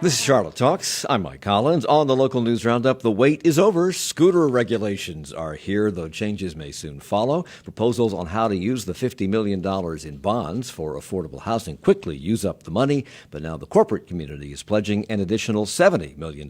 This is Charlotte Talks. I'm Mike Collins. On the local news roundup, the wait is over. Scooter regulations are here, though changes may soon follow. Proposals on how to use the $50 million in bonds for affordable housing quickly use up the money, but now the corporate community is pledging an additional $70 million.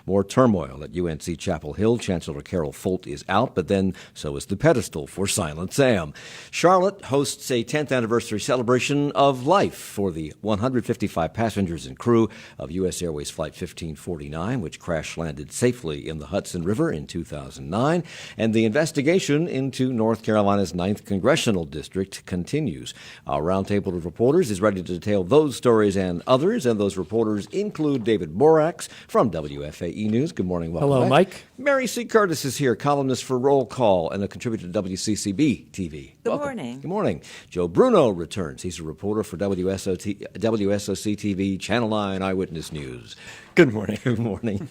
More turmoil at UNC Chapel Hill. Chancellor Carol Folt is out, but then so is the pedestal for Silent Sam. Charlotte hosts a 10th anniversary celebration of life for the 155 passengers and crew of US Airways Flight 1549, which crash-landed safely in the Hudson River in 2009. And the investigation into North Carolina's 9th Congressional District continues. Our roundtable of reporters is ready to detail those stories and others, and those reporters include David Borax from WFAE News. Good morning. Welcome Hello, back. Mike. Mary C. Curtis is here, columnist for Roll Call and a contributor to WCCB TV. Good Welcome. morning. Good morning. Joe Bruno returns. He's a reporter for WSOC TV, Channel 9 Eyewitness News. Good morning. Good morning.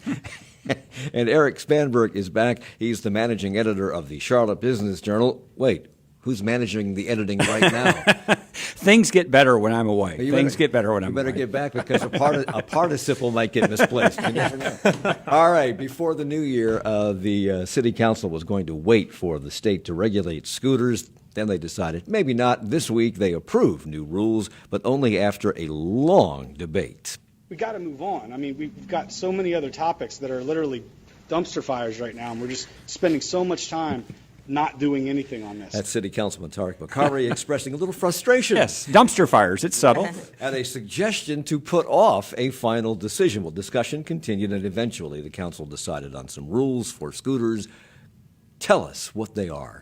And Eric Spanberg is back. He's the managing editor of the Charlotte Business Journal. Wait, who's managing the editing right now? Things get better when I'm away. You Things get better when I'm away. You better get back because a participle might get misplaced. You never know. All right, before the new year, the city council was going to wait for the state to regulate scooters. Then they decided maybe not. This week they approved new rules, but only after a long debate. We got to move on. I mean, we've got so many other topics that are literally dumpster fires right now, and we're just spending so much time not doing anything on this. That's City Councilman Tariq Bakari expressing a little frustration. Yes, dumpster fires. It's subtle. At a suggestion to put off a final decision. Well, discussion continued, and eventually the council decided on some rules for scooters. Tell us what they are.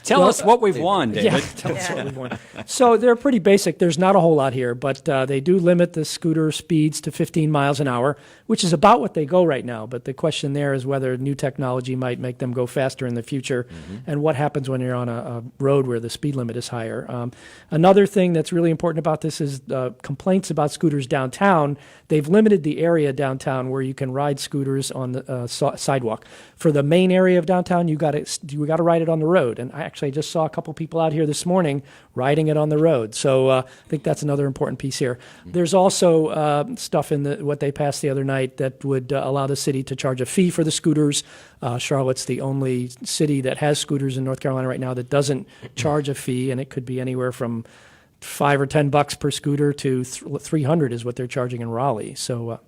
Tell us what we've won, David. Yeah, tell us what we've won. So they're pretty basic. There's not a whole lot here, but they do limit the scooter speeds to 15 miles an hour, which is about what they go right now. But the question there is whether new technology might make them go faster in the future, and what happens when you're on a road where the speed limit is higher. Another thing that's really important about this is complaints about scooters downtown. They've limited the area downtown where you can ride scooters on the sidewalk. For the main area of downtown, you got to ride it on the road. And I actually just saw a couple people out here this morning riding it on the road. So I think that's another important piece here. There's also stuff in what they passed the other night that would allow the city to charge a fee for the scooters. Charlotte's the only city that has scooters in North Carolina right now that doesn't charge a fee, and it could be anywhere from $5 or $10 per scooter to $300 is what they're charging in Raleigh. So.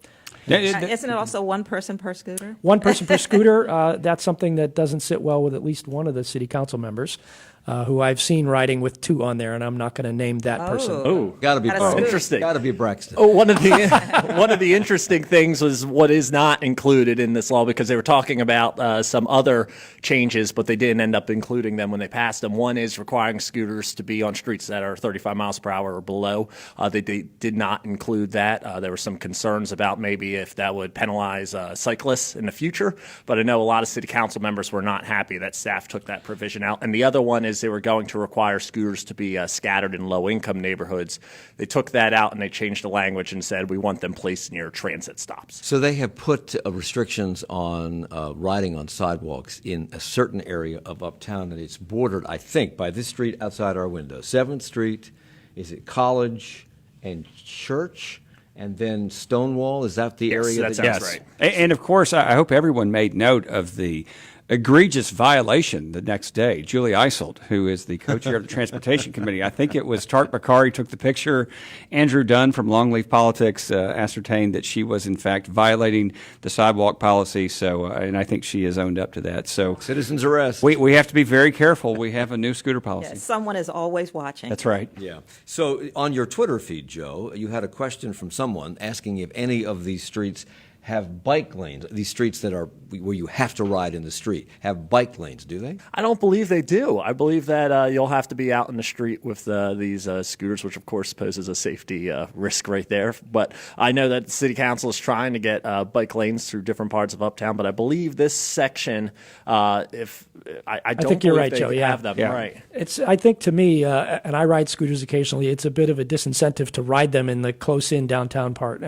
Isn't it also one person per scooter? One person per scooter. That's something that doesn't sit well with at least one of the city council members, who I've seen riding with two on there, and I'm not going to name that person. Oh, Got to be interesting. Got to be Braxton. Oh, one of the interesting things was what is not included in this law, because they were talking about some other changes, but they didn't end up including them when they passed them. One is requiring scooters to be on streets that are 35 miles per hour or below. They did not include that. There were some concerns about maybe if that would penalize cyclists in the future, but I know a lot of city council members were not happy that staff took that provision out. And the other one is they were going to require scooters to be scattered in low-income neighborhoods. They took that out and they changed the language and said we want them placed near transit stops. So they have put restrictions on riding on sidewalks in a certain area of Uptown, and it's bordered, I think, by this street outside our window. 7th Street, is it College and Church? And then Stonewall, is that the area? That sounds right. And of course, I hope everyone made note of the egregious violation the next day. Julie Eiselt, who is the co-chair of the Transportation Committee, I think it was Tariq Bakari took the picture. Andrew Dunn from Longleaf Politics ascertained that she was in fact violating the sidewalk policy. So, and I think she has owned up to that. So, Citizens arrest. We have to be very careful. We have a new scooter policy. Yes, someone is always watching. That's right. Yeah. So on your Twitter feed, Joe, you had a question from someone asking if any of these streets have bike lanes. These streets that are where you have to ride in the street have bike lanes, do they? I don't believe they do. I believe that you'll have to be out in the street with these scooters, which of course poses a safety risk right there. But I know that the city council is trying to get bike lanes through different parts of Uptown. But I believe this section, I don't think you're believe right, they Joe. Yeah. have them. Yeah. Right. I think to me, and I ride scooters occasionally, it's a bit of a disincentive to ride them in the close-in downtown part.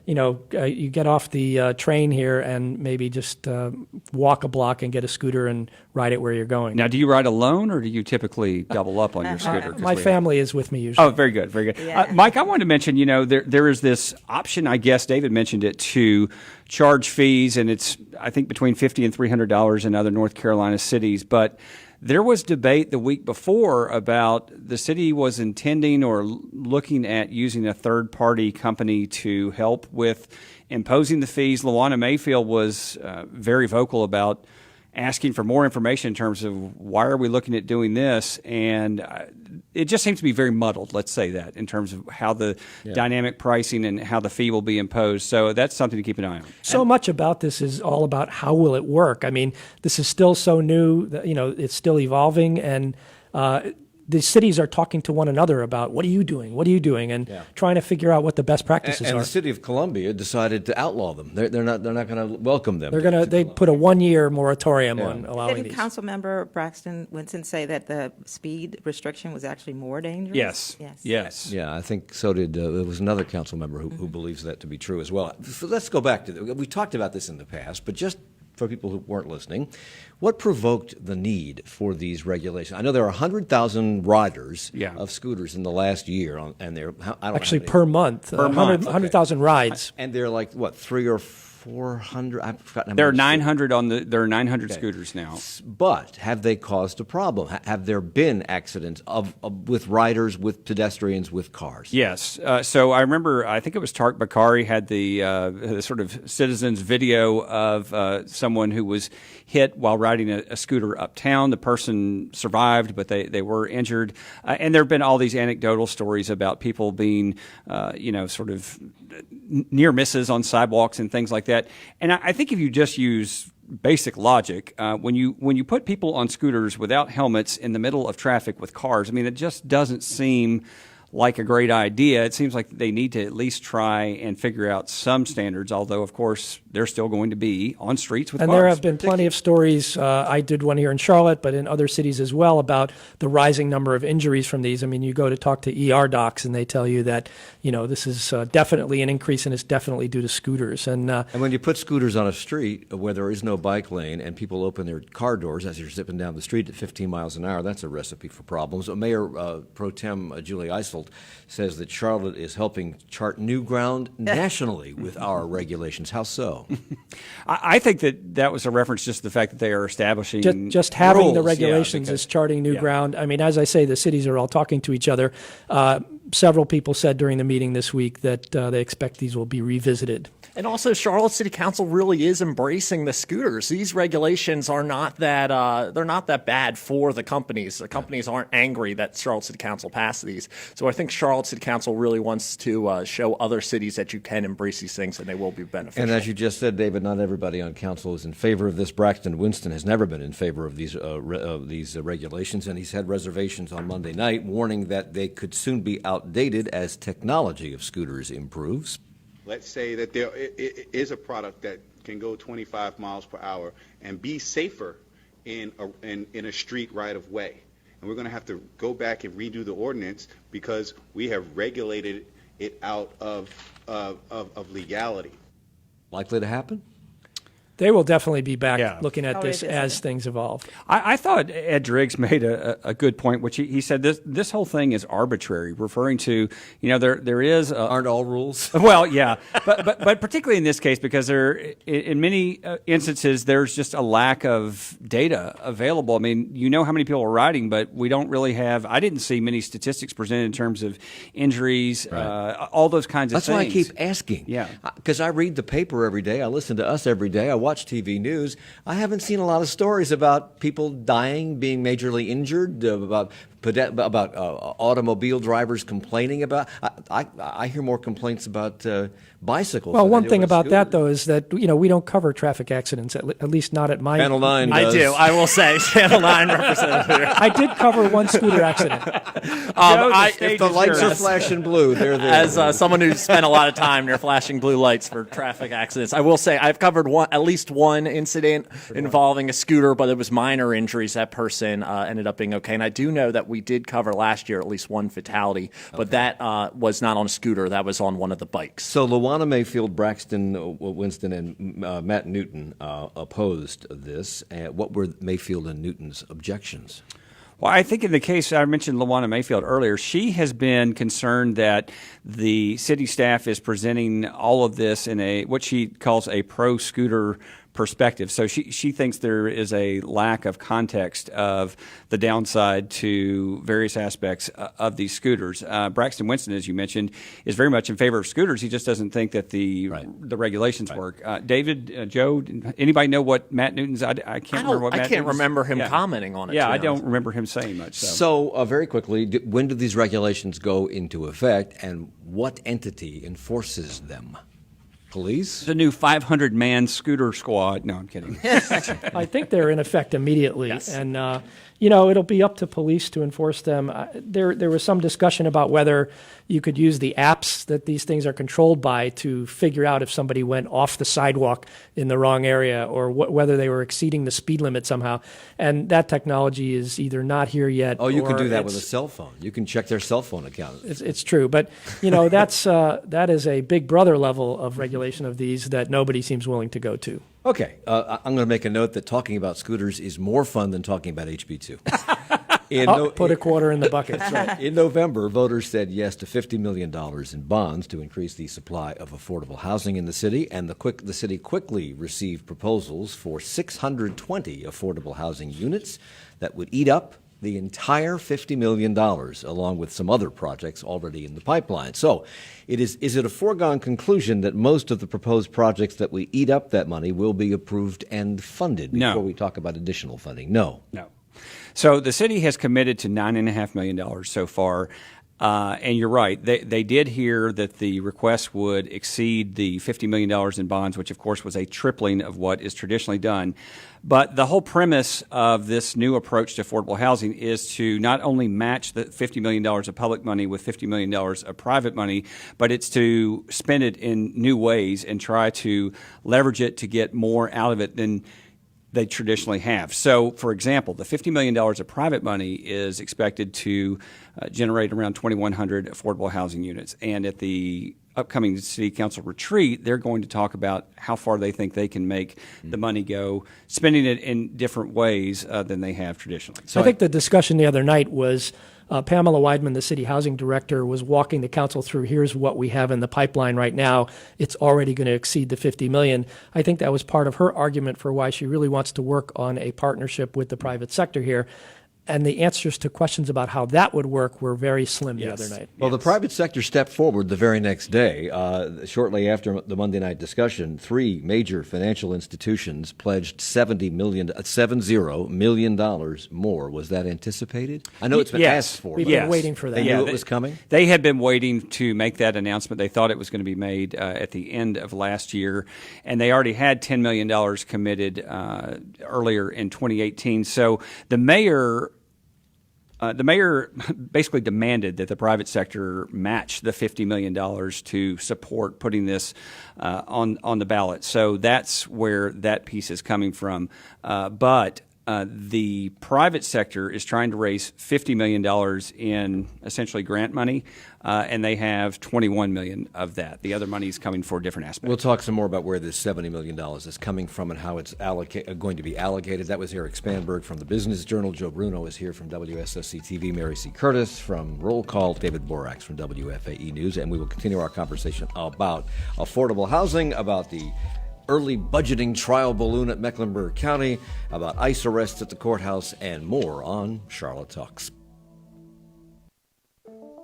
You get off the train here and maybe just walk a block and get a scooter and ride it where you're going. Now, do you ride alone, or do you typically double up on your scooter? 'Cause My we- family is with me usually. Oh, very good, very good. Yeah. Mike, I wanted to mention, there is this option, I guess David mentioned it, to charge fees, and it's, I think, between $50 and $300 in other North Carolina cities. But there was debate the week before about the city was intending or looking at using a third-party company to help with imposing the fees. Luana Mayfield was very vocal about asking for more information in terms of why are we looking at doing this, and it just seems to be very muddled, let's say that, in terms of how the dynamic pricing and how the fee will be imposed. So that's something to keep an eye on. So much about this is all about how will it work. I mean, this is still so new, that, it's still evolving, and the cities are talking to one another about what are you doing, and trying to figure out what the best practices And are. the city of Columbia decided to outlaw them. They're not going to welcome them. They put a 1-year moratorium on allowing Didn't these. Councilmember Braxton Winston say that the speed restriction was actually more dangerous? Yes. Yeah, I think so did. There was another council member who believes that to be true as well. So let's go back to we talked about this in the past, but just for people who weren't listening, what provoked the need for these regulations? I know there are 100,000 riders of scooters in the last year, and they're I don't Actually, know how per month, 100,000 rides. and they're like what 300 or 400. I've forgotten. There are 900 there are 900 scooters now. But have they caused a problem? Have there been accidents with riders, with pedestrians, with cars? Yes. So I remember, I think it was Tarek Bakari had the sort of citizens video of someone who was hit while riding a scooter uptown. The person survived, but they were injured. And there have been all these anecdotal stories about people being, sort of near misses on sidewalks and things like that. And I think if you just use basic logic, when you put people on scooters without helmets in the middle of traffic with cars, I mean, it just doesn't seem like a great idea. It seems like they need to at least try and figure out some standards, although, of course, they're still going to be on streets with And cars. there have been plenty of stories. I did one here in Charlotte, but in other cities as well, about the rising number of injuries from these. I mean, you go to talk to ER docs, and they tell you that this is definitely an increase, and it's definitely due to scooters. And when you put scooters on a street where there is no bike lane and people open their car doors as you're zipping down the street at 15 miles an hour, that's a recipe for problems. Mayor Pro Tem Julie Isold says that Charlotte is helping chart new ground nationally with our regulations. How so? I think that was a reference just to the fact that they are establishing just having the rules. regulations is charting new ground. I mean, as I say, the cities are all talking to each other. Several people said during the meeting this week that they expect these will be revisited. And also, Charlotte City Council really is embracing the scooters. These regulations are not that they're not that bad for the companies. The companies aren't angry that Charlotte City Council passed these. So I think Charlotte City Council really wants to show other cities that you can embrace these things, and they will be beneficial. And as you just said, David, not everybody on council is in favor of this. Braxton Winston has never been in favor of these regulations, and he's had reservations on Monday night, warning that they could soon be outdated as technology of scooters improves. Let's say that there is a product that can go 25 miles per hour and be safer in a street right of way. And we're going to have to go back and redo the ordinance because we have regulated it out of legality. Likely to happen? They will definitely be back looking at Oh, this they as did. things evolve. I thought Ed Driggs made a good point, which he said this whole thing is arbitrary, referring to, there is Aren't all rules? well, yeah, but particularly in this case, because in many instances there's just a lack of data available. I mean, how many people are riding, but we don't really have. I didn't see many statistics presented in terms of injuries, all those kinds of That's things. why I keep asking. Yeah. Because I read the paper every day. I listen to us every day. I watch TV news. I haven't seen a lot of stories about people dying, being majorly injured, about automobile drivers complaining about. I hear more complaints about bicycles. Well, than I one do thing about that, scooters. though, is that we don't cover traffic accidents, at least not at my. Channel 9 I does. do. I will say, Channel 9 representative here. I did cover one scooter accident. If the lights are flashing blue, they're there. As someone who's spent a lot of time near flashing blue lights for traffic accidents, I will say I've covered at least one incident involving a scooter, but it was minor injuries. That person ended up being okay. And I do know that that we did cover last year, at least one fatality, but that was not on a scooter. That was on one of the bikes. So Luana Mayfield, Braxton Winston, and Matt Newton opposed this. What were Mayfield and Newton's objections? Well, I think in the case, I mentioned Luana Mayfield earlier, she has been concerned that the city staff is presenting all of this in what she calls a pro-scooter perspective. So she thinks there is a lack of context of the downside to various aspects of these scooters. Braxton Winston, as you mentioned, is very much in favor of scooters. He just doesn't think that the regulations work. David, Joe, anybody know what Matt Newton's? I can't remember what Matt I can't Newton's, remember him commenting on it. Yeah, I don't remember him saying much. So very quickly, when do these regulations go into effect, and what entity enforces them? Police? The new 500-man scooter squad. No, I'm kidding. I think they're in effect immediately, Yes. and it'll be up to police to enforce them. There was some discussion about whether you could use the apps that these things are controlled by to figure out if somebody went off the sidewalk in the wrong area or whether they were exceeding the speed limit somehow. And that technology is either not here yet. Oh, you or can do that with a it's- cell phone. You can check their cell phone account. It's true, but that is a Big Brother level of regulation of these that nobody seems willing to go to. Okay, I'm going to make a note that talking about scooters is more fun than talking about HB2. Put a quarter in the bucket. In November, voters said yes to $50 million in bonds to increase the supply of affordable housing in the city, and the city quickly received proposals for 620 affordable housing units that would eat up the entire $50 million, along with some other projects already in the pipeline. So, is it a foregone conclusion that most of the proposed projects that we eat up that money will be approved and funded before we talk about additional funding? No. So the city has committed to $9.5 million so far. And you're right. They did hear that the request would exceed the $50 million in bonds, which, of course, was a tripling of what is traditionally done. But the whole premise of this new approach to affordable housing is to not only match the $50 million of public money with $50 million of private money, but it's to spend it in new ways and try to leverage it to get more out of it than they traditionally have. So, for example, the $50 million of private money is expected to generate around 2,100 affordable housing units. And at the upcoming city council retreat, they're going to talk about how far they think they can make the money go, spending it in different ways than they have traditionally. So I think the discussion the other night was Pamela Weidman, the city housing director, was walking the council through, here's what we have in the pipeline right now. It's already going to exceed the $50 million. I think that was part of her argument for why she really wants to work on a partnership with the private sector here. And the answers to questions about how that would work were very slim the other night. Well, the private sector stepped forward the very next day. Shortly after the Monday night discussion, 3 major financial institutions pledged $70 million more. Was that anticipated? I know it's been asked for. We've but been waiting for that. They knew it was coming? They had been waiting to make that announcement. They thought it was going to be made at the end of last year, and they already had $10 million committed earlier in 2018. So the mayor basically demanded that the private sector match the $50 million to support putting this on the ballot. So that's where that piece is coming from. But the private sector is trying to raise $50 million in essentially grant money, and they have $21 million of that. The other money is coming for different aspects. We'll talk some more about where this $70 million is coming from and how it's going to be allocated. That was Eric Spanberg from the Business Journal. Joe Bruno is here from WSSC-TV. Mary C. Curtis from Roll Call. David Borax from WFAE News. And we will continue our conversation about affordable housing, about the early budgeting trial balloon at Mecklenburg County, about ICE arrests at the courthouse, and more on Charlotte Talks.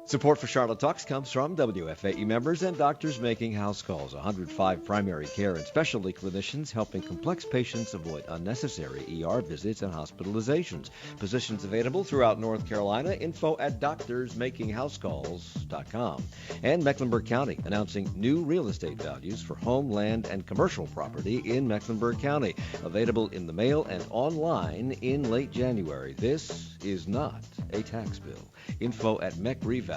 Support for Charlotte Talks comes from WFAE members and doctors making house calls. 105 primary care and specialty clinicians helping complex patients avoid unnecessary ER visits and hospitalizations. Positions available throughout North Carolina. Info at doctorsmakinghousecalls.com. And Mecklenburg County announcing new real estate values for home, land, and commercial property in Mecklenburg County. Available in the mail and online in late January. This is not a tax bill. Info at mecreval.com.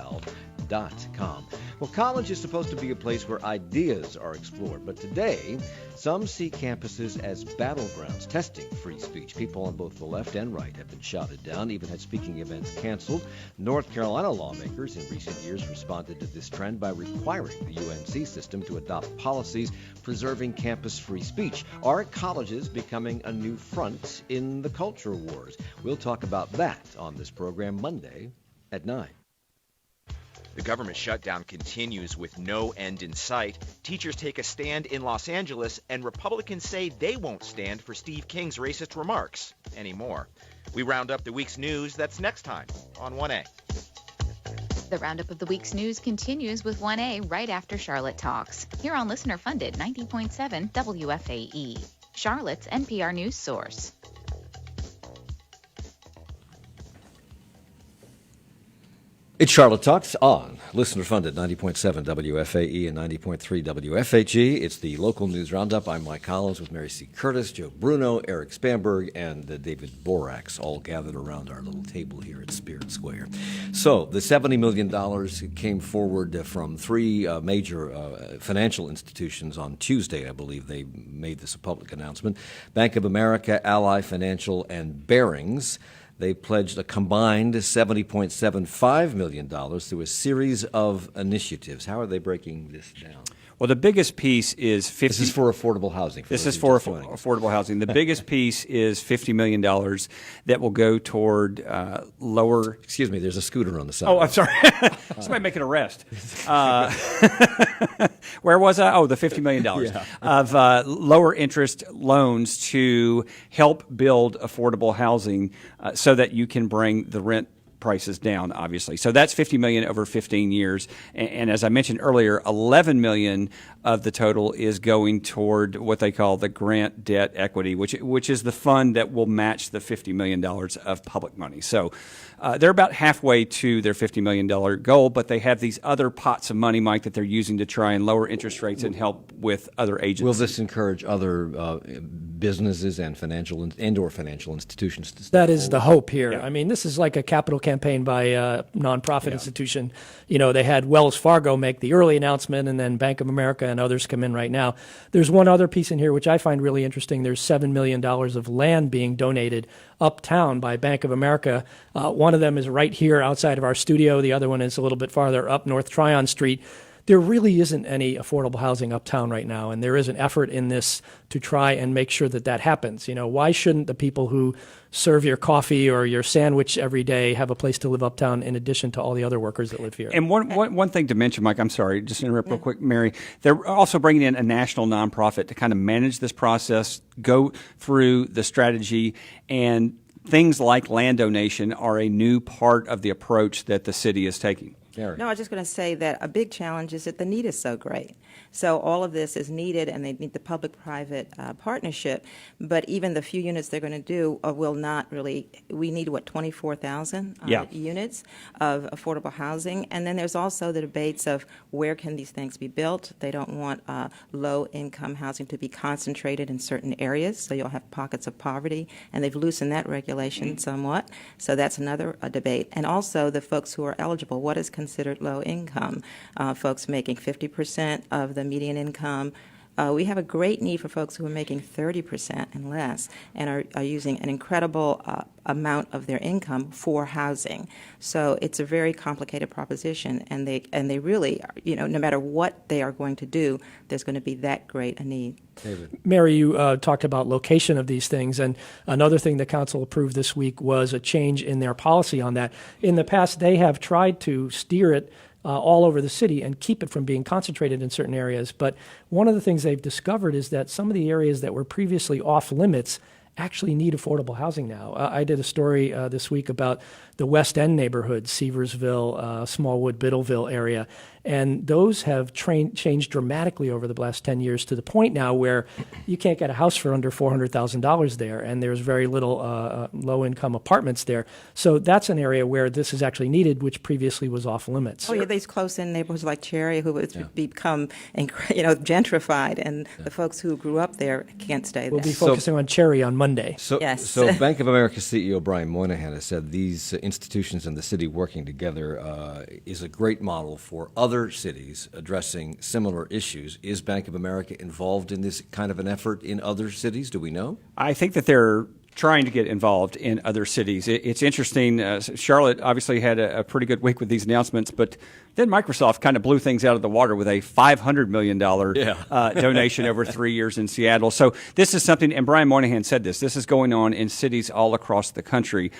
college.com. Well, college is supposed to be a place where ideas are explored, but today, some see campuses as battlegrounds, testing free speech. People on both the left and right have been shouted down, even had speaking events canceled. North Carolina lawmakers in recent years responded to this trend by requiring the UNC system to adopt policies preserving campus free speech. Are colleges becoming a new front in the culture wars? We'll talk about that on this program Monday at 9. The government shutdown continues with no end in sight. Teachers take a stand in Los Angeles, and Republicans say they won't stand for Steve King's racist remarks anymore. We round up the week's news. That's next time on 1A. The roundup of the week's news continues with 1A right after Charlotte Talks. Here on listener-funded 90.7 WFAE, Charlotte's NPR news source. It's Charlotte Talks on listener-funded 90.7 WFAE and 90.3 WFHE. It's the local news roundup. I'm Mike Collins with Mary C. Curtis, Joe Bruno, Eric Spamberg, and David Borax, all gathered around our little table here at Spirit Square. So the $70 million came forward from three major financial institutions on Tuesday. I believe they made this a public announcement. Bank of America, Ally Financial, and Barings. They pledged a combined $70.75 million through a series of initiatives. How are they breaking this down? Well, the biggest piece is This is for affordable housing. This is for affordable housing. The biggest piece is $50 million that will go toward lower. Excuse me, there's a scooter on the side. Oh, I'm sorry. Somebody make an arrest. Where was I? Oh, the $50 million of lower interest loans to help build affordable housing so that you can bring the rent prices down, obviously. So that's $50 million over 15 years. And as I mentioned earlier, $11 million of the total is going toward what they call the grant debt equity, which is the fund that will match the $50 million of public money. So they're about halfway to their $50 million goal, but they have these other pots of money, Mike, that they're using to try and lower interest rates and help with other agencies. Will this encourage other businesses and or financial institutions to step That is the hope here. Yeah. I mean, this is like a capital campaign by a nonprofit institution. You know, they had Wells Fargo make the early announcement, and then Bank of America and others come in right now. There's one other piece in here which I find really interesting. There's $7 million of land being donated uptown by Bank of America. One of them is right here outside of our studio. The other one is a little bit farther up North Tryon Street. There really isn't any affordable housing uptown right now, and there is an effort in this to try and make sure that that happens. You know, why shouldn't the people who serve your coffee or your sandwich every day have a place to live uptown in addition to all the other workers that live here? And one thing to mention, Mike, I'm sorry, just interrupt real quick, Mary. They're also bringing in a national nonprofit to kind of manage this process, go through the strategy, and things like land donation are a new part of the approach that the city is taking. Eric. No, I was just going to say that a big challenge is that the need is so great. So all of this is needed, and they need the public-private partnership. But even the few units they're going to do will not really. We need 24,000 units of affordable housing, and then there's also the debates of where can these things be built. They don't want low-income housing to be concentrated in certain areas, so you'll have pockets of poverty, and they've loosened that regulation somewhat. So that's another debate. And also the folks who are eligible. What is considered low income? Folks making 50% of the median income. We have a great need for folks who are making 30% and less and are using an incredible amount of their income for housing. So it's a very complicated proposition, and they really, no matter what they are going to do, there's going to be that great a need. David. Mary, you talked about location of these things, and another thing the council approved this week was a change in their policy on that. In the past, they have tried to steer it all over the city and keep it from being concentrated in certain areas. But one of the things they've discovered is that some of the areas that were previously off limits actually need affordable housing now. I did a story this week about the West End neighborhood, Seversville, Smallwood, Biddleville area. And those have changed dramatically over the last 10 years to the point now where you can't get a house for under $400,000 there, and there's very little low-income apartments there. So that's an area where this is actually needed, which previously was off limits. Oh, yeah, these close-in neighborhoods like Cherry, who has become, gentrified, and the folks who grew up there can't stay there. We'll be focusing on Cherry on Monday. So Bank of America CEO Brian Moynihan has said these institutions and the city working together is a great model for other cities addressing similar issues. Is Bank of America involved in this kind of an effort in other cities? Do we know? I think that they're trying to get involved in other cities. It's interesting. Charlotte obviously had a pretty good week with these announcements, but then Microsoft kind of blew things out of the water with a $500 million donation over 3 years in Seattle. So this is something, and Brian Moynihan said this is going on in cities all across the country.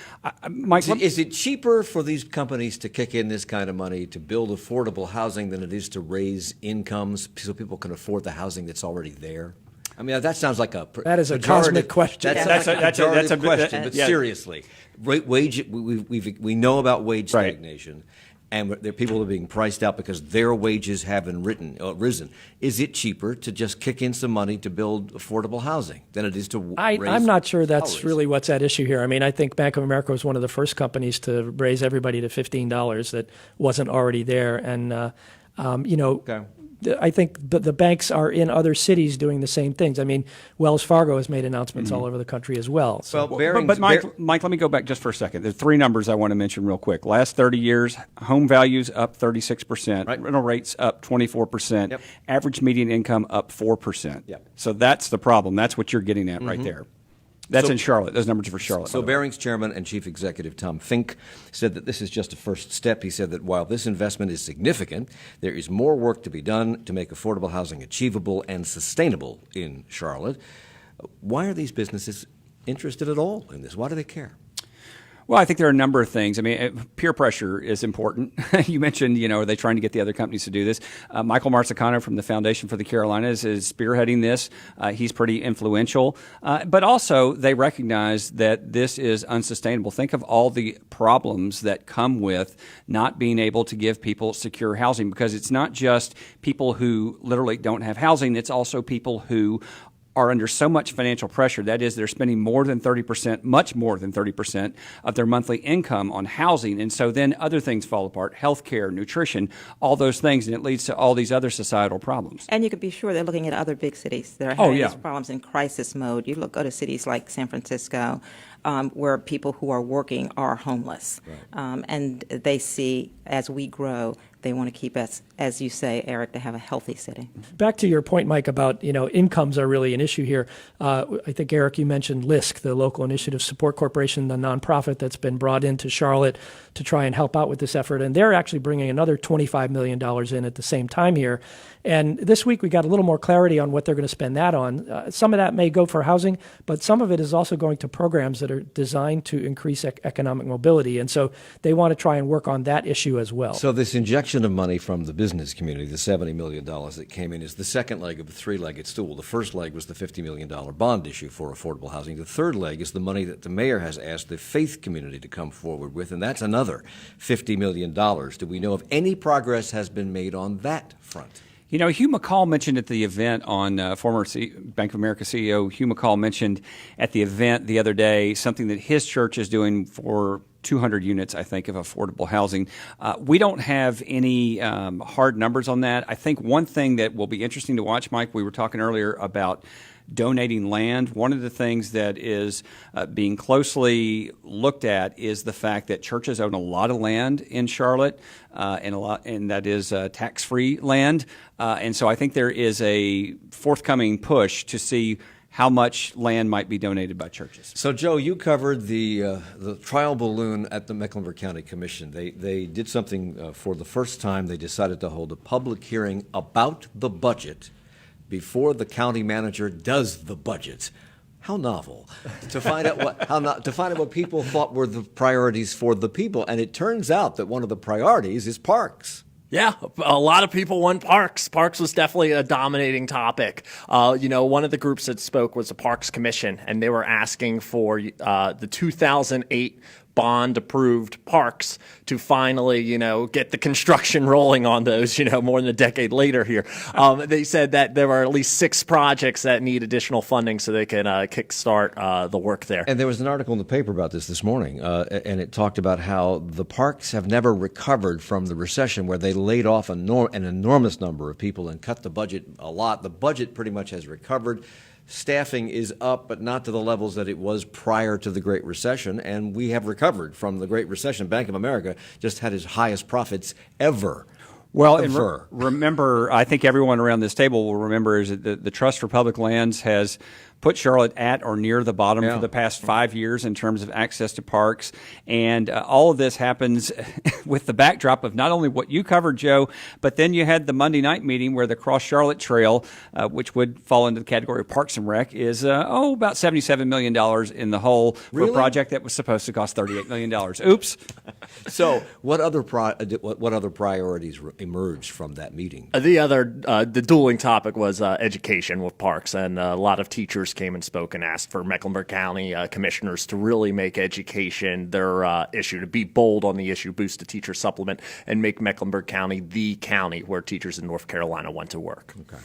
Mike, is it cheaper for these companies to kick in this kind of money to build affordable housing than it is to raise incomes so people can afford the housing that's already there? I mean, that sounds like that is a cosmic question. That's a question. But seriously, we know about wage stagnation, and there people are being priced out because their wages haven't risen. Is it cheaper to just kick in some money to build affordable housing than it is to raise I'm not sure that's salaries? really what's at issue here. I mean, I think Bank of America was one of the first companies to raise everybody to $15 that wasn't already there, and Okay. I think the banks are in other cities doing the same things. I mean, Wells Fargo has made announcements all over the country as well. So. But Mike, let me go back just for a second. There's three numbers I want to mention real quick. Last 30 years, home values up 36%, rental rates up 24%, average median income up 4%. Yep. So that's the problem. That's what you're getting at right there. That's in Charlotte. Those numbers are for Charlotte. So Barings Chairman and Chief Executive Tom Fink said that this is just a first step. He said that while this investment is significant, there is more work to be done to make affordable housing achievable and sustainable in Charlotte. Why are these businesses interested at all in this? Why do they care? Well, I think there are a number of things. I mean, peer pressure is important. You mentioned, are they trying to get the other companies to do this? Michael Marzicano from the Foundation for the Carolinas is spearheading this. He's pretty influential. But also, they recognize that this is unsustainable. Think of all the problems that come with not being able to give people secure housing, because it's not just people who literally don't have housing. It's also people who are under so much financial pressure. That is, they're spending more than 30%, much more than 30% of their monthly income on housing. And so then other things fall apart, healthcare, nutrition, all those things, and it leads to all these other societal problems. And you can be sure they're looking at other big cities that are having these problems in crisis mode. Go to cities like San Francisco, where people who are working are homeless. Right. And they see, as we grow, they want to keep us, as you say, Eric, to have a healthy city. Back to your point, Mike, about incomes are really an issue here. I think, Eric, you mentioned LISC, the Local Initiative Support Corporation, the nonprofit that's been brought into Charlotte to try and help out with this effort. And they're actually bringing another $25 million in at the same time here. And this week we got a little more clarity on what they're going to spend that on. Some of that may go for housing, but some of it is also going to programs that are designed to increase economic mobility. And so they want to try and work on that issue as well. So this injection of money from the business community, the $70 million that came in, is the second leg of a three-legged stool. The first leg was the $50 million bond issue for affordable housing. The third leg is the money that the mayor has asked the faith community to come forward with, and that's another $50 million. Do we know if any progress has been made on that front? Hugh McCall mentioned at the event on former Bank of America CEO Hugh McCall mentioned at the event the other day something that his church is doing for 200 units, I think, of affordable housing. We don't have any hard numbers on that. I think one thing that will be interesting to watch, Mike, we were talking earlier about donating land. One of the things that is being closely looked at is the fact that churches own a lot of land in Charlotte, and that is tax-free land. And so I think there is a forthcoming push to see how much land might be donated by churches. So, Joe, you covered the trial balloon at the Mecklenburg County Commission. They did something for the first time. They decided to hold a public hearing about the budget before the county manager does the budget. How novel! To find out what people thought were the priorities for the people, and it turns out that one of the priorities is parks. Yeah, a lot of people want parks. Parks was definitely a dominating topic. One of the groups that spoke was the Parks Commission, and they were asking for the 2008 bond-approved parks to finally, get the construction rolling on those, more than a decade later here. They said that there are at least 6 projects that need additional funding so they can kickstart the work there. And there was an article in the paper about this morning, and it talked about how the parks have never recovered from the recession, where they laid off an enormous number of people and cut the budget a lot. The budget pretty much has recovered. Staffing is up, but not to the levels that it was prior to the Great Recession, and we have recovered from the Great Recession. Bank of America just had its highest profits ever. Well, and remember, I think everyone around this table will remember, is that the Trust for Public Lands has put Charlotte at or near the bottom for the past 5 years in terms of access to parks. And all of this happens with the backdrop of not only what you covered, Joe, but then you had the Monday night meeting where the Cross Charlotte Trail, which would fall into the category of Parks and Rec, is about $77 million in the hole for a project that was supposed to cost $38 million. Oops. So what other priorities emerged from that meeting? The dueling topic was education with parks, and a lot of teachers came and spoke and asked for Mecklenburg County commissioners to really make education their issue, to be bold on the issue, boost the teacher supplement, and make Mecklenburg County the county where teachers in North Carolina went to work. Okay.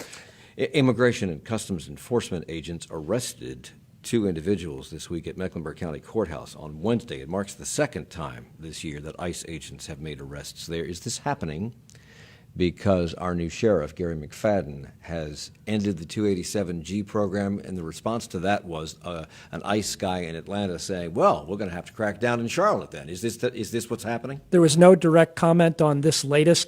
Immigration and Customs Enforcement agents arrested 2 individuals this week at Mecklenburg County Courthouse on Wednesday. It marks the second time this year that ICE agents have made arrests there. Is this happening because our new sheriff, Gary McFadden, has ended the 287G program, and the response to that was an ICE guy in Atlanta saying, well, we're going to have to crack down in Charlotte then. Is this what's happening? There was no direct comment on this latest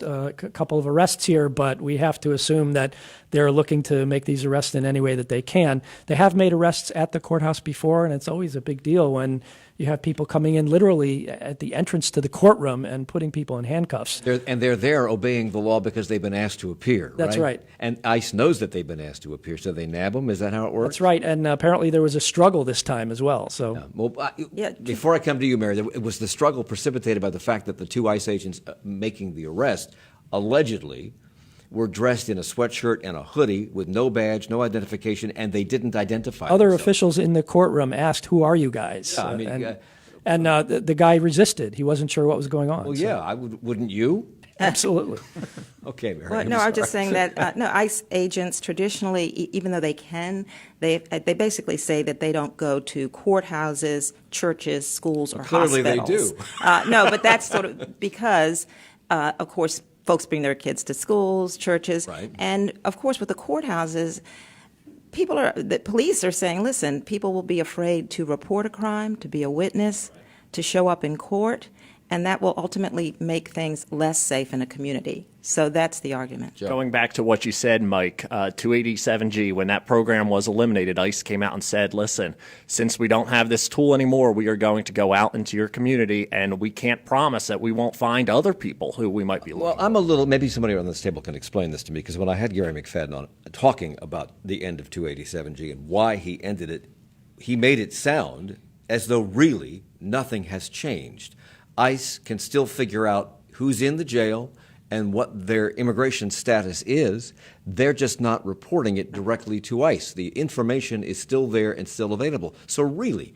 couple of arrests here, but we have to assume that they're looking to make these arrests in any way that they can. They have made arrests at the courthouse before, and it's always a big deal when you have people coming in literally at the entrance to the courtroom and putting people in handcuffs. They're there obeying the law because they've been asked to appear, right? That's right. And ICE knows that they've been asked to appear, so they nab them? Is that how it works? That's right, and apparently there was a struggle this time as well. So, Before I come to you, Mary, it was the struggle precipitated by the fact that the 2 ICE agents making the arrest allegedly were dressed in a sweatshirt and a hoodie with no badge, no identification, and they didn't identify other themselves. officials in the courtroom asked, "Who are you guys?" The guy resisted. He wasn't sure what was going on. Well, yeah, wouldn't you? Absolutely. Okay, Mary. Well, no, I'm just saying that ICE agents traditionally, even though they can, they basically say that they don't go to courthouses, churches, schools, or clearly hospitals. They do. No, but that's sort of because, of course, folks bring their kids to schools, churches, right. And of course, with the courthouses, the police are saying, listen, people will be afraid to report a crime, to be a witness, to show up in court, and that will ultimately make things less safe in a community. So that's the argument. Joe. Going back to what you said, Mike, 287G, when that program was eliminated, ICE came out and said, listen, since we don't have this tool anymore, we are going to go out into your community, and we can't promise that we won't find other people who we might be looking Well, maybe somebody on this table can explain this to me, because when I had Gary McFadden on talking about the end of 287G and why he ended it, he made it sound as though really nothing has changed. ICE can still figure out who's in the jail and what their immigration status is. They're just not reporting it directly to ICE. The information is still there and still available. So really,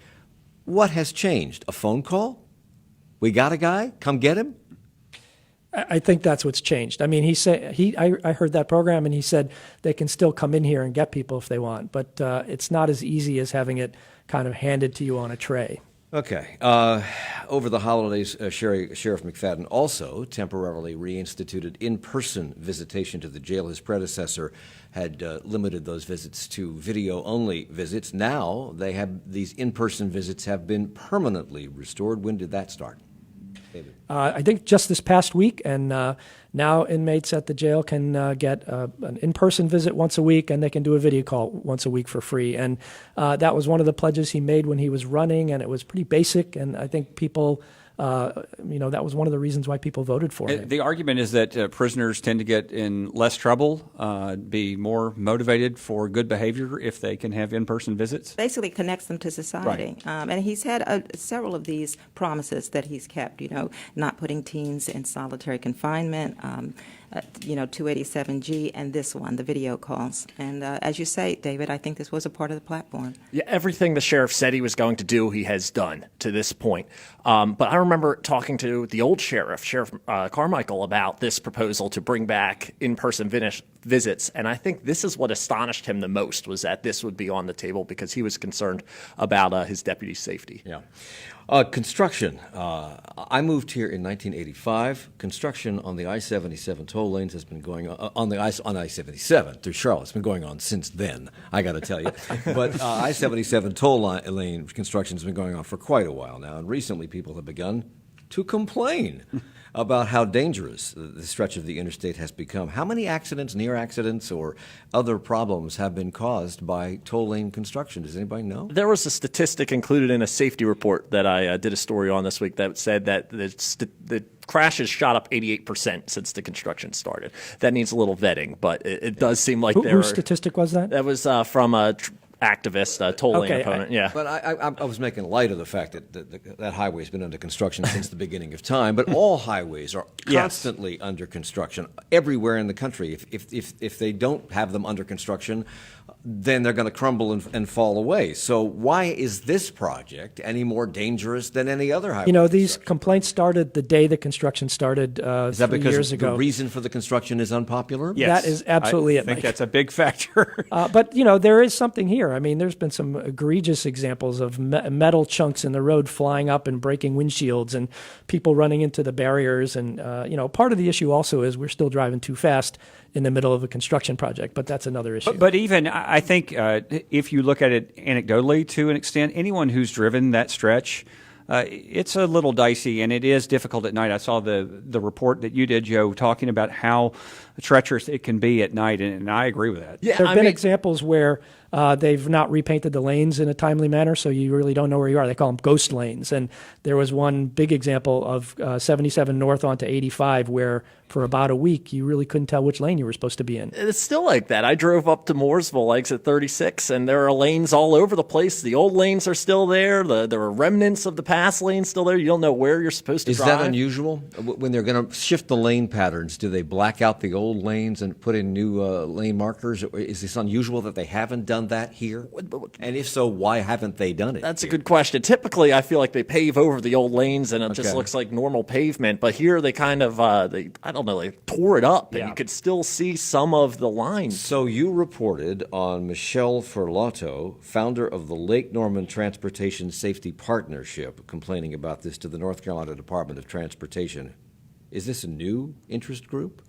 what has changed? A phone call? We got a guy? Come get him? I think that's what's changed. I mean, I heard that program, and he said they can still come in here and get people if they want, but it's not as easy as having it kind of handed to you on a tray. Okay. Over the holidays, Sheriff McFadden also temporarily reinstituted in-person visitation to the jail. His predecessor had limited those visits to video-only visits. Now these in-person visits have been permanently restored. When did that start? David? I think just this past week, and now inmates at the jail can get an in-person visit once a week, and they can do a video call once a week for free. And that was one of the pledges he made when he was running, and it was pretty basic, and I think people that was one of the reasons why people voted for him. The argument is that prisoners tend to get in less trouble, be more motivated for good behavior if they can have in-person visits. Basically connects them to society. Right. And he's had several of these promises that he's kept, not putting teens in solitary confinement, 287G and this one, the video calls. And as you say, David, I think this was a part of the platform. Yeah, everything the sheriff said he was going to do, he has done to this point. But I remember talking to the old sheriff, Sheriff Carmichael, about this proposal to bring back in-person visits. And I think this is what astonished him the most, was that this would be on the table because he was concerned about his deputy's safety. Yeah. Construction. I moved here in 1985. Construction on the I-77 toll lanes has been going on I-77 through Charlotte. It's been going on since then, I got to tell you. But I-77 toll lane construction has been going on for quite a while now, and recently people have begun to complain about how dangerous the stretch of the interstate has become. How many accidents, near accidents, or other problems have been caused by toll lane construction? Does anybody know? There was a statistic included in a safety report that I did a story on this week that said that the crashes shot up 88% since the construction started. That needs a little vetting, but it does seem like whose statistic was that? That was from a activist, a toll lane opponent. Yeah. But I was making light of the fact that highway has been under construction since the beginning of time. But all highways are constantly under construction everywhere in the country. If they don't have them under construction, then they're going to crumble and fall away. So why is this project any more dangerous than any other highway? These complaints started the day the construction started is that 3 because years ago. The reason for the construction is unpopular? Yes. That is absolutely I it, think Mike. that's a big factor. But, there is something here. I mean, there's been some egregious examples of metal chunks in the road flying up and breaking windshields and people running into the barriers. And, part of the issue also is we're still driving too fast in the middle of a construction project, but that's another issue. But even, I think, if you look at it anecdotally to an extent, anyone who's driven that stretch, it's a little dicey, and it is difficult at night. I saw the report that you did, Joe, talking about how treacherous it can be at night, and I agree with that. Yeah, there have been examples where they've not repainted the lanes in a timely manner, so you really don't know where you are. They call them ghost lanes. And there was one big example of 77 north onto 85 where for about a week you really couldn't tell which lane you were supposed to be in. It's still like that. I drove up to Mooresville exit 36, and there are lanes all over the place. The old lanes are still there. There are remnants of the past lanes still there. You don't know where you're supposed to drive. Is that unusual? When they're going to shift the lane patterns, do they black out the old lanes and put in new lane markers? Is this unusual that they haven't done that here? And if so, why haven't they done it? That's a good question. Typically, I feel like they pave over the old lanes and it just looks like normal pavement. But here they kind of, they tore it up and you could still see some of the lines. So you reported on Michelle Ferlotto, founder of the Lake Norman Transportation Safety Partnership, complaining about this to the North Carolina Department of Transportation. Is this a new interest group?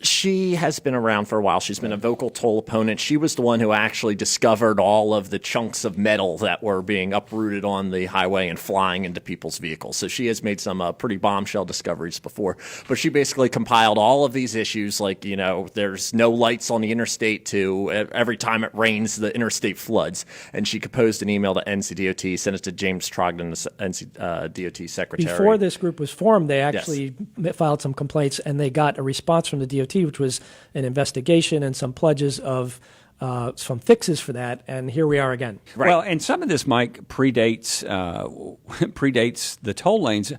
She has been around for a while. She's been a vocal toll opponent. She was the one who actually discovered all of the chunks of metal that were being uprooted on the highway and flying into people's vehicles. So she has made some pretty bombshell discoveries before. But she basically compiled all of these issues, like, there's no lights on the interstate to every time it rains, the interstate floods. And she composed an email to NCDOT, sent it to James Trogdon, the NCDOT secretary. Before this group was formed, they actually filed some complaints, and they got a response from the DOT, which was an investigation and some pledges of some fixes for that, and here we are again. Right. Well, and some of this, Mike, predates the toll lanes.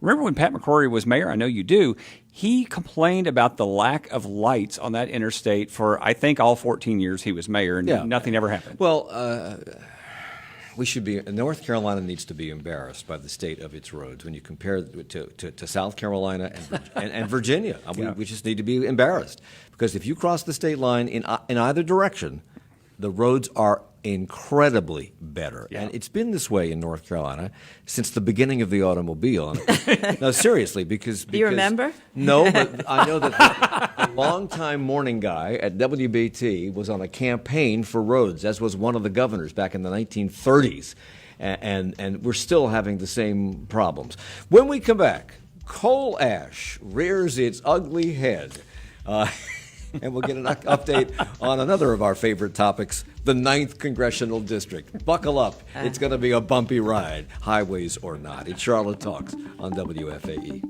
Remember when Pat McCrory was mayor? I know you do. He complained about the lack of lights on that interstate for, I think, all 14 years he was mayor, and nothing ever happened. Well, North Carolina needs to be embarrassed by the state of its roads when you compare it to South Carolina and Virginia. We just need to be embarrassed because if you cross the state line in either direction, the roads are incredibly better. Yeah. And it's been this way in North Carolina since the beginning of the automobile. No, seriously, because Do you remember? No, but I know that the longtime morning guy at WBT was on a campaign for roads, as was one of the governors back in the 1930s. And we're still having the same problems. When we come back, coal ash rears its ugly head. And we'll get an update on another of our favorite topics, the 9th Congressional District. Buckle up. It's going to be a bumpy ride, highways or not. It's Charlotte Talks on WFAE.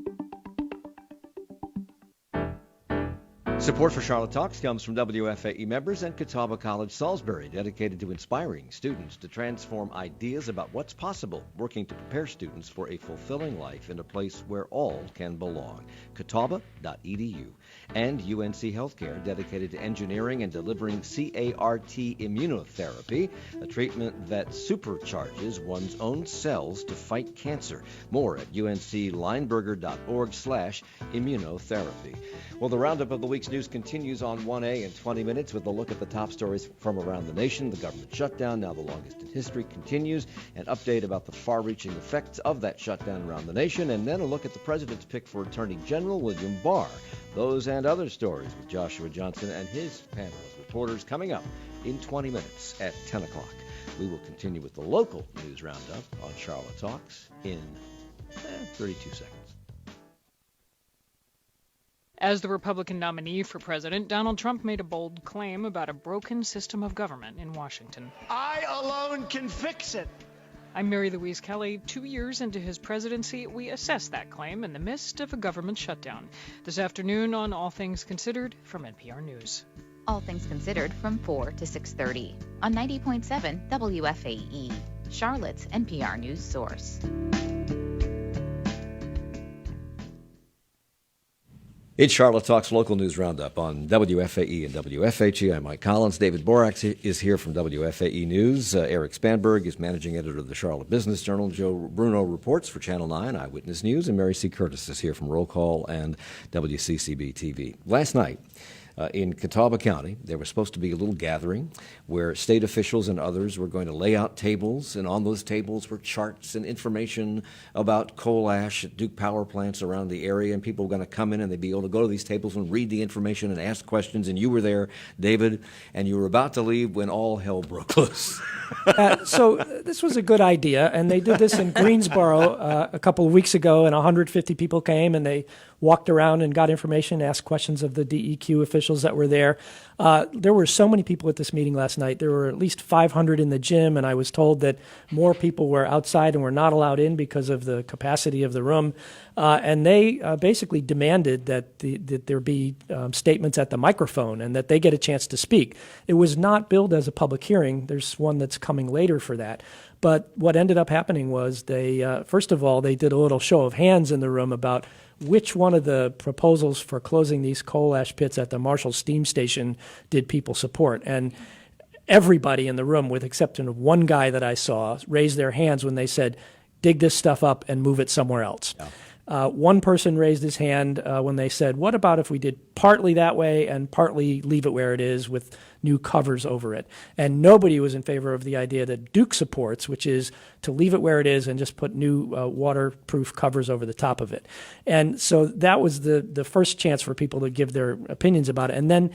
Support for Charlotte Talks comes from WFAE members and Catawba College Salisbury, dedicated to inspiring students to transform ideas about what's possible, working to prepare students for a fulfilling life in a place where all can belong. Catawba.edu. And UNC Healthcare, dedicated to engineering and delivering CART immunotherapy, a treatment that supercharges one's own cells to fight cancer. More at unclineberger.org/immunotherapy. Well, the roundup of the week's news continues on 1A in 20 minutes with a look at the top stories from around the nation. The government shutdown, now the longest in history, continues. An update about the far-reaching effects of that shutdown around the nation. And then a look at the president's pick for Attorney General William Barr. Those and other stories with Joshua Johnson and his panel of reporters coming up in 20 minutes at 10 o'clock. We will continue with the local news roundup on Charlotte Talks in 32 seconds. As the Republican nominee for president, Donald Trump made a bold claim about a broken system of government in Washington. I alone can fix it. I'm Mary Louise Kelly. 2 years into his presidency, we assess that claim in the midst of a government shutdown. This afternoon on All Things Considered from NPR News. All Things Considered from 4 to 6:30 on 90.7 WFAE, Charlotte's NPR News source. It's Charlotte Talks Local News Roundup on WFAE and WFHE. I'm Mike Collins. David Borax is here from WFAE News. Eric Spanberg is managing editor of the Charlotte Business Journal. Joe Bruno reports for Channel 9 Eyewitness News. And Mary C. Curtis is here from Roll Call and WCCB TV. Last night, in Catawba County, there was supposed to be a little gathering where state officials and others were going to lay out tables, and on those tables were charts and information about coal ash at Duke power plants around the area, and people were going to come in and they'd be able to go to these tables and read the information and ask questions, and you were there, David, and you were about to leave when all hell broke loose. So this was a good idea, and they did this in Greensboro a couple of weeks ago, and 150 people came, and they walked around and got information, asked questions of the DEQ officials that were there. There were so many people at this meeting last night. There were at least 500 in the gym, and I was told that more people were outside and were not allowed in because of the capacity of the room. And they basically demanded that there be statements at the microphone and that they get a chance to speak. It was not billed as a public hearing. There's one that's coming later for that. But what ended up happening was they, first of all, they did a little show of hands in the room about which one of the proposals for closing these coal ash pits at the Marshall Steam Station did people support. And everybody in the room, with exception of one guy that I saw, raised their hands when they said, dig this stuff up and move it somewhere else. Yeah. One person raised his hand when they said, what about if we did partly that way and partly leave it where it is with new covers over it? And nobody was in favor of the idea that Duke supports, which is to leave it where it is and just put new waterproof covers over the top of it. And so that was the first chance for people to give their opinions about it. And then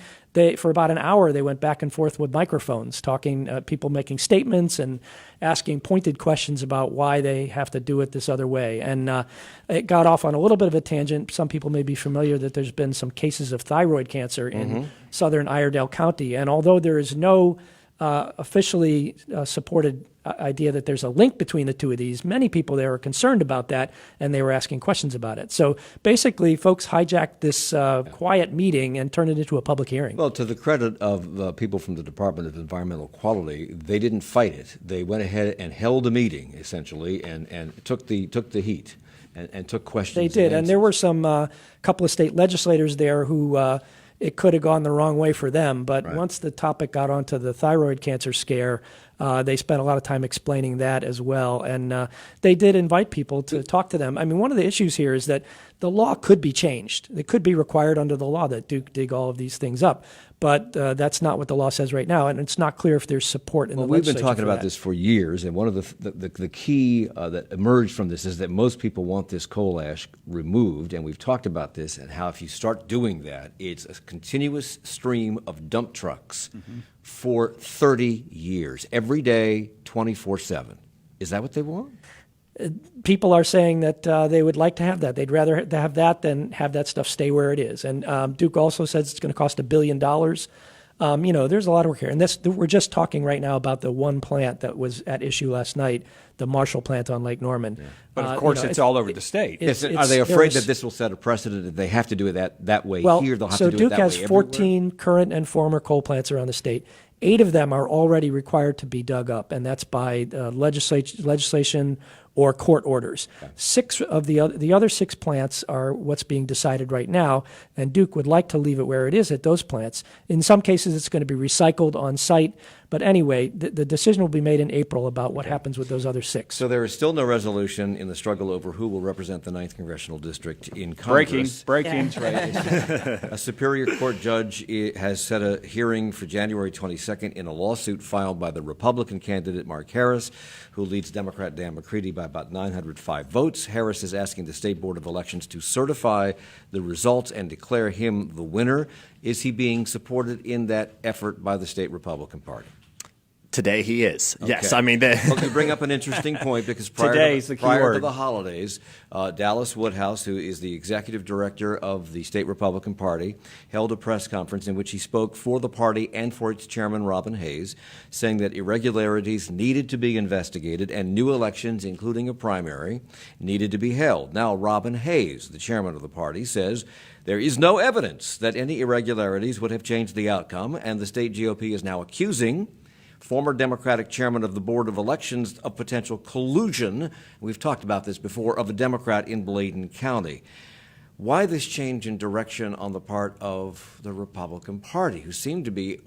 for about an hour, they went back and forth with microphones, talking, people making statements and asking pointed questions about why they have to do it this other way. And it got off on a little bit of a tangent. Some people may be familiar that there's been some cases of thyroid cancer in southern Iredell County. And although there is no officially supported idea that there's a link between the two of these, many people there are concerned about that, and they were asking questions about it. So basically, folks hijacked this quiet meeting and turned it into a public hearing. Well, to the credit of people from the Department of Environmental Quality, they didn't fight it. They went ahead and held a meeting, essentially, and took the heat and took questions. They did, and there were some couple of state legislators there who it could have gone the wrong way for them. But once the topic got onto the thyroid cancer scare, they spent a lot of time explaining that as well. And they did invite people to talk to them. I mean, one of the issues here is that the law could be changed. It could be required under the law that Duke dig all of these things up. But that's not what the law says right now, and it's not clear if there's support in the legislature. We've been talking about this for years, and one of the key that emerged from this is that most people want this coal ash removed, and we've talked about this and how if you start doing that, it's a continuous stream of dump trucks for 30 years, every day, 24/7. Is that what they want? People are saying that they would like to have that. They'd rather have that than have that stuff stay where it is. And Duke also says it's going to cost $1 billion There's a lot of work here. And we're just talking right now about the one plant that was at issue last night, the Marshall plant on Lake Norman. Yeah. But of course, it's all over the state. Are they afraid that this will set a precedent if they have to do it that way here? They'll have to do Duke it that has way 14 current and former coal plants around the state. 8 of them are already required to be dug up, and that's by legislation or court orders. Okay. 6 of the other 6 plants are what's being decided right now, and Duke would like to leave it where it is at those plants. In some cases, it's going to be recycled on site, but anyway, the decision will be made in April about what happens with those other 6. So there is still no resolution in the struggle over who will represent the 9th Congressional District in Congress. Breaking. A Superior Court judge has set a hearing for January 22nd in a lawsuit filed by the Republican candidate Mark Harris, who leads Democrat Dan McCready by about 905 votes. Harris is asking the State Board of Elections to certify the results and declare him the winner. Is he being supported in that effort by the state Republican Party? Today he is. Okay. Yes, I mean... Well, you bring up an interesting point because prior to the holidays, Dallas Woodhouse, who is the executive director of the state Republican Party, held a press conference in which he spoke for the party and for its chairman, Robin Hayes, saying that irregularities needed to be investigated and new elections, including a primary, needed to be held. Now, Robin Hayes, the chairman of the party, says there is no evidence that any irregularities would have changed the outcome, and the state GOP is now accusing former Democratic chairman of the Board of Elections of potential collusion, we've talked about this before, of a Democrat in Bladen County. Why this change in direction on the part of the Republican Party, who seem to be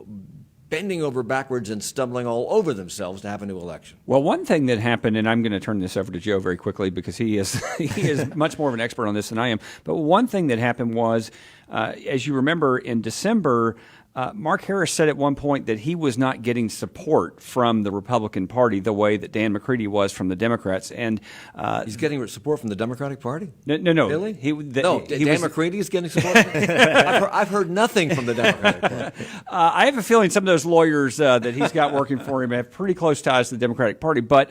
bending over backwards and stumbling all over themselves to have a new election? Well, one thing that happened, and I'm going to turn this over to Joe very quickly because he is much more of an expert on this than I am, but one thing that happened was, as you remember, in December, Mark Harris said at one point that he was not getting support from the Republican Party the way that Dan McCready was from the Democrats, and he's getting support from the Democratic Party. No, really? Dan McCready is getting support. I've heard nothing from the Democratic Party. I have a feeling some of those lawyers that he's got working for him have pretty close ties to the Democratic Party, but.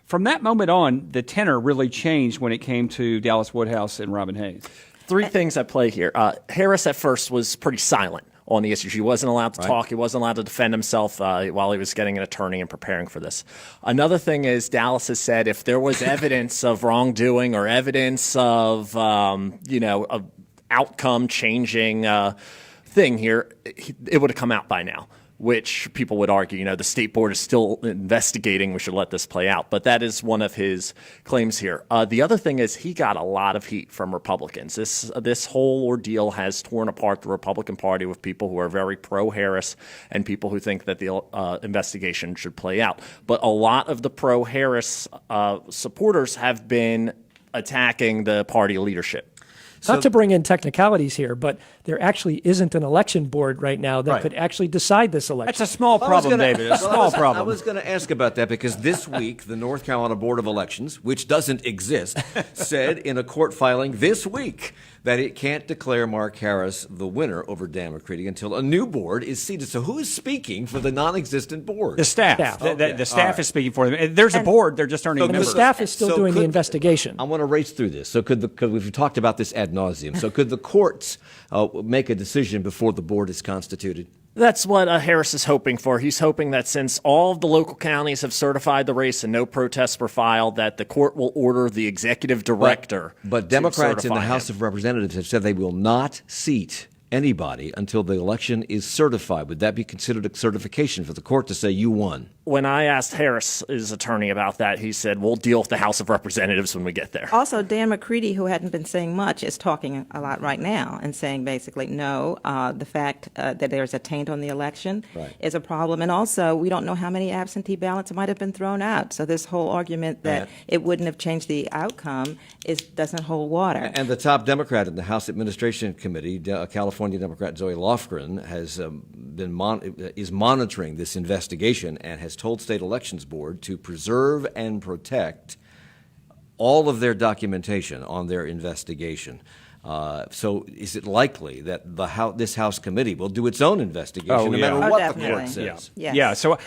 From that moment on, the tenor really changed when it came to Dallas Woodhouse and Robin Hayes. 3 things at play here. Harris at first was pretty silent on the issues. He wasn't allowed to talk. He wasn't allowed to defend himself while he was getting an attorney and preparing for this. Another thing is Dallas has said if there was evidence of wrongdoing or evidence of, a outcome changing thing here, it would have come out by now, which people would argue, the state board is still investigating. We should let this play out. But that is one of his claims here. The other thing is he got a lot of heat from Republicans. This whole ordeal has torn apart the Republican Party with people who are very pro-Harris and people who think that the investigation should play out. But a lot of the pro-Harris supporters have been attacking the party leadership. Not to bring in technicalities here, but there actually isn't an election board right now that could actually decide this election. That's a small problem, David. A small problem. I was going to ask about that because this week, the North Carolina Board of Elections, which doesn't exist, said in a court filing this week that it can't declare Mark Harris the winner over Dan McCready until a new board is seated. So who is speaking for the non-existent board? The staff. The staff is speaking for them. There's a board. They're just aren't even members. The staff is still doing the investigation. I want to race through this. So we've talked about this ad nauseum. So could the courts make a decision before the board is constituted? That's what Harris is hoping for. He's hoping that since all of the local counties have certified the race and no protests were filed, that the court will order the executive director. But Democrats in the House of Representatives have said they will not seat anybody until the election is certified. Would that be considered a certification for the court to say you won? When I asked Harris's attorney about that, he said, we'll deal with the House of Representatives when we get there. Also, Dan McCready, who hadn't been saying much, is talking a lot right now and saying basically, no, the fact that there's a taint on the election is a problem. And also, we don't know how many absentee ballots might have been thrown out. So this whole argument that it wouldn't have changed the outcome doesn't hold water. And the top Democrat in the House Administration Committee, California Democrat Zoe Lofgren, has is monitoring this investigation and has told State Elections Board to preserve and protect all of their documentation on their investigation. So is it likely that this House committee will do its own investigation no matter what the court says? Yes. Yeah. So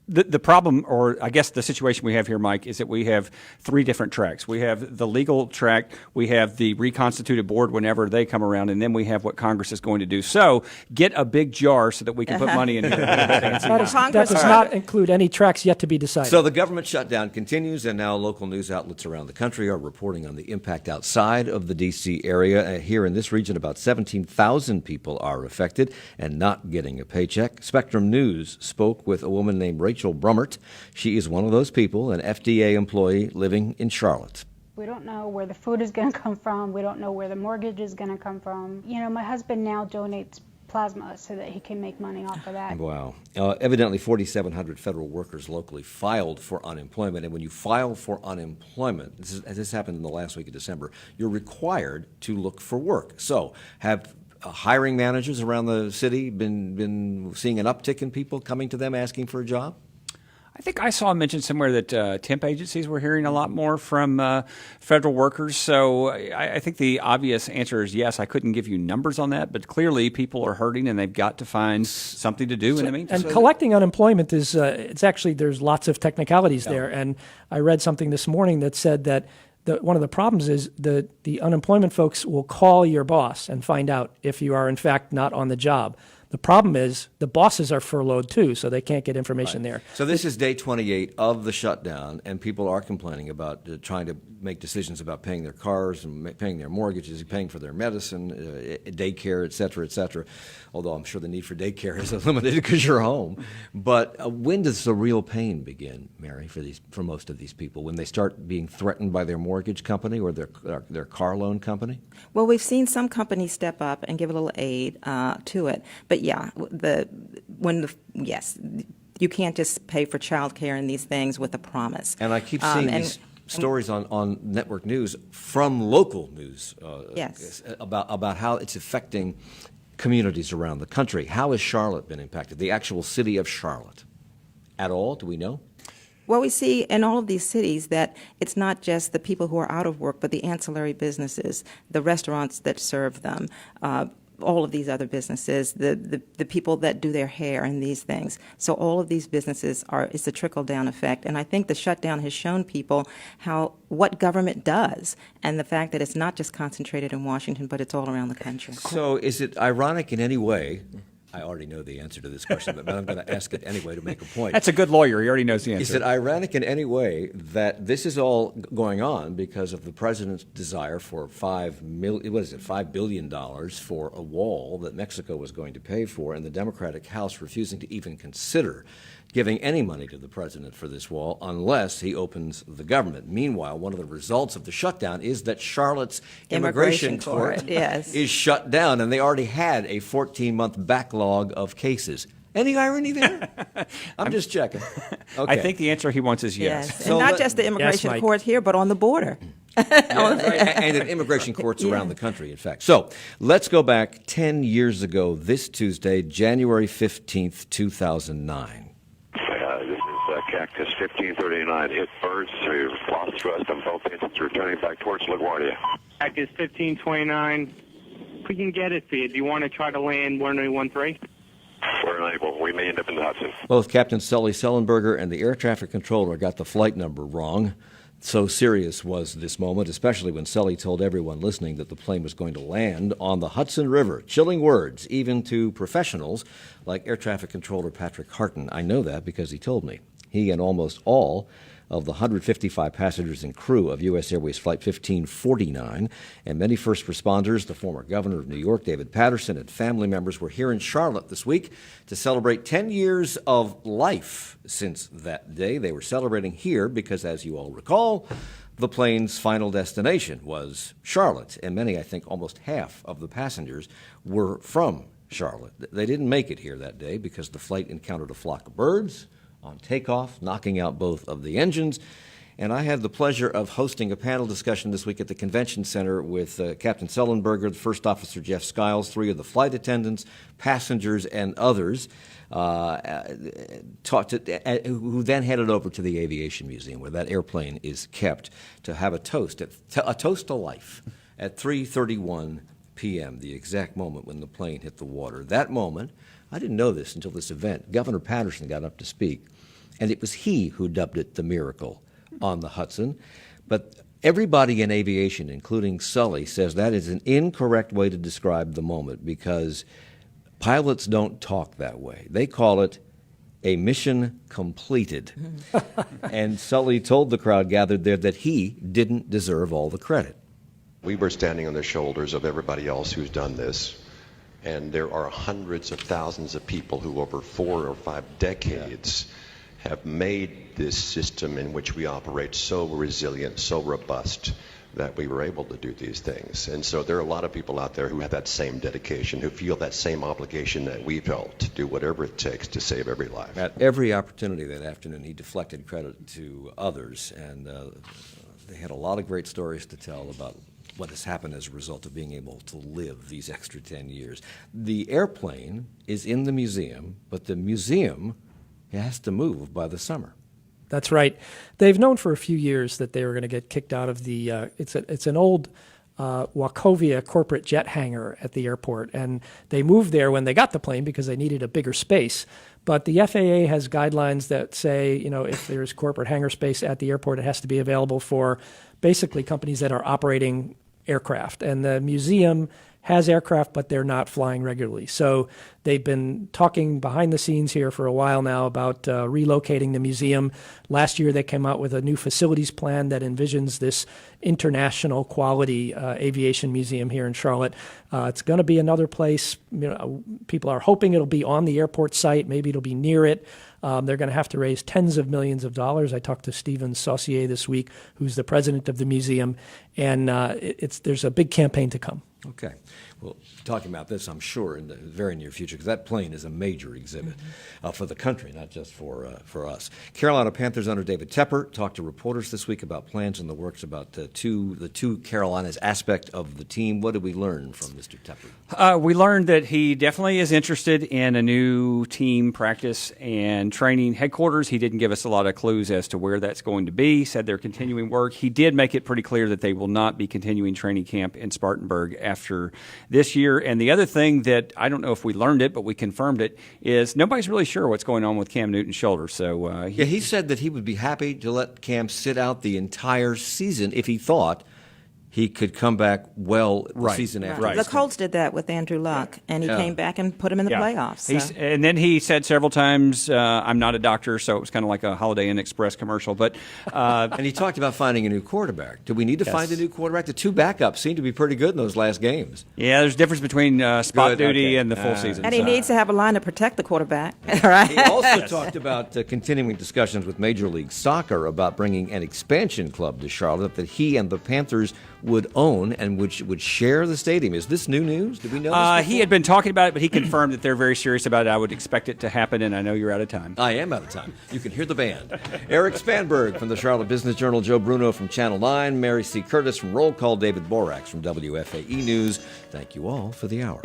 The problem, or I guess the situation we have here, Mike, is that we have three different tracks. We have the legal track, we have the reconstituted board whenever they come around, and then we have what Congress is going to do. So get a big jar so that we can put money in here. That does not include any tracks yet to be decided. So the government shutdown continues, and now local news outlets around the country are reporting on the impact outside of the D.C. area. Here in this region, about 17,000 people are affected and not getting a paycheck. Spectrum News spoke with a woman named Rachel Brummert. She is one of those people, an FDA employee living in Charlotte. We don't know where the food is going to come from. We don't know where the mortgage is going to come from. You know, my husband now donates plasma so that he can make money off of that. Wow. Evidently, 4,700 federal workers locally filed for unemployment. And when you file for unemployment, this happened in the last week of December, you're required to look for work. So have hiring managers around the city been seeing an uptick in people coming to them asking for a job? I think I saw mentioned somewhere that temp agencies were hearing a lot more from federal workers. So I think the obvious answer is yes. I couldn't give you numbers on that, but clearly people are hurting and they've got to find something to do in the meantime. And collecting unemployment is, it's actually, there's lots of technicalities there. And I read something this morning that said that one of the problems is the unemployment folks will call your boss and find out if you are in fact not on the job. The problem is the bosses are furloughed too, so they can't get information there. So this is day 28 of the shutdown, and people are complaining about trying to make decisions about paying their cars and paying their mortgages, paying for their medicine, daycare, et cetera, although I'm sure the need for daycare is limited because you're home. But when does the real pain begin, Mary, for most of these people? When they start being threatened by their mortgage company or their car loan company? Well, we've seen some companies step up and give a little aid to it. But yeah, you can't just pay for child care and these things with a promise. And I keep seeing these stories on network news from local news about how it's affecting communities around the country. How has Charlotte been impacted, the actual city of Charlotte? At all? Do we know? Well, we see in all of these cities that it's not just the people who are out of work, but the ancillary businesses, the restaurants that serve them, all of these other businesses, the people that do their hair and these things. So all of these businesses it's a trickle-down effect. And I think the shutdown has shown people what government does and the fact that it's not just concentrated in Washington, but it's all around the country. So is it ironic in any way? I already know the answer to this question, but I'm going to ask it anyway to make a point. That's a good lawyer. He already knows the answer. Is it ironic in any way that this is all going on because of the president's desire for $5 billion for a wall that Mexico was going to pay for, and the Democratic House refusing to even consider giving any money to the president for this wall unless he opens the government? Meanwhile, one of the results of the shutdown is that Charlotte's immigration court is shut down, and they already had a 14-month backlog of cases. Any irony there? I'm just checking. Okay. I think the answer he wants is yes. And not just the immigration court here, but on the border. And in immigration courts around the country, in fact. So let's go back 10 years ago this Tuesday, January 15th, 2009. Cactus 1539 hit birds, so you've lost thrust on both engines, returning back towards LaGuardia. Cactus 1529, we can get it for you. Do you want to try to land 1013? We're unable. We may end up in the Hudson. Both Captain Sully Sellenberger and the air traffic controller got the flight number wrong. So serious was this moment, especially when Sully told everyone listening that the plane was going to land on the Hudson River. Chilling words, even to professionals like air traffic controller Patrick Harton. I know that because he told me. He and almost all of the 155 passengers and crew of US Airways Flight 1549 and many first responders, the former governor of New York, David Patterson, and family members were here in Charlotte this week to celebrate 10 years of life since that day. They were celebrating here because, as you all recall, the plane's final destination was Charlotte, and many, I think almost half of the passengers were from Charlotte. They didn't make it here that day because the flight encountered a flock of birds on takeoff, knocking out both of the engines. And I had the pleasure of hosting a panel discussion this week at the Convention Center with Captain Sellenberger, the First Officer Jeff Skiles, three of the flight attendants, passengers, and others, who then headed over to the Aviation Museum, where that airplane is kept, to have a toast to life at 3:31 p.m., the exact moment when the plane hit the water. That moment, I didn't know this until this event, Governor Patterson got up to speak, and it was he who dubbed it the miracle on the Hudson. But everybody in aviation, including Sully, says that is an incorrect way to describe the moment because pilots don't talk that way. They call it a mission completed. And Sully told the crowd gathered there that he didn't deserve all the credit. We were standing on the shoulders of everybody else who's done this, and there are hundreds of thousands of people who over 4 or 5 decades have made this system in which we operate so resilient, so robust, that we were able to do these things. And so there are a lot of people out there who have that same dedication, who feel that same obligation that we felt to do whatever it takes to save every life. At every opportunity that afternoon, he deflected credit to others, and they had a lot of great stories to tell about what has happened as a result of being able to live these extra 10 years. The airplane is in the museum, but the museum has to move by the summer. That's right. They've known for a few years that they were going to get kicked out of the, it's an old Wachovia corporate jet hangar at the airport, and they moved there when they got the plane because they needed a bigger space. But the FAA has guidelines that say, if there's corporate hangar space at the airport, it has to be available for basically companies that are operating aircraft. And the museum has aircraft, but they're not flying regularly. So they've been talking behind the scenes here for a while now about relocating the museum. Last year, they came out with a new facilities plan that envisions this international quality aviation museum here in Charlotte. It's going to be another place. People are hoping it'll be on the airport site. Maybe it'll be near it. They're going to have to raise tens of millions of dollars. I talked to Stephen Saucier this week, who's the president of the museum, and there's a big campaign to come. Okay. Well, talking about this, I'm sure, in the very near future, because that plane is a major exhibit for the country, not just for us. Carolina Panthers owner David Tepper talked to reporters this week about plans in the works about the two Carolinas aspect of the team. What did we learn from Mr. Tepper? We learned that he definitely is interested in a new team practice and training headquarters. He didn't give us a lot of clues as to where that's going to be. Said they're continuing work. He did make it pretty clear that they will not be continuing training camp in Spartanburg after this year. And the other thing that I don't know if we learned it, but we confirmed it, is nobody's really sure what's going on with Cam Newton's shoulder. So he said that he would be happy to let Cam sit out the entire season if he thought he could come back the season after. Right. The Colts did that with Andrew Luck, and he came back and put him in the playoffs. So. And then he said several times, I'm not a doctor, so it was kind of like a Holiday Inn Express commercial. But and he talked about finding a new quarterback. Do we need to find a new quarterback? The two backups seem to be pretty good in those last games. Yeah, there's a difference between spot duty and the full season. And he needs to have a line to protect the quarterback. Right? He also talked about continuing discussions with Major League Soccer about bringing an expansion club to Charlotte that he and the Panthers would own and which would share the stadium. Is this new news? Did we know this before? He had been talking about it, but he confirmed that they're very serious about it. I would expect it to happen, and I know you're out of time. I am out of time. You can hear the band. Eric Spanberg from the Charlotte Business Journal, Joe Bruno from Channel 9, Mary C. Curtis from Roll Call, David Borax from WFAE News. Thank you all for the hour.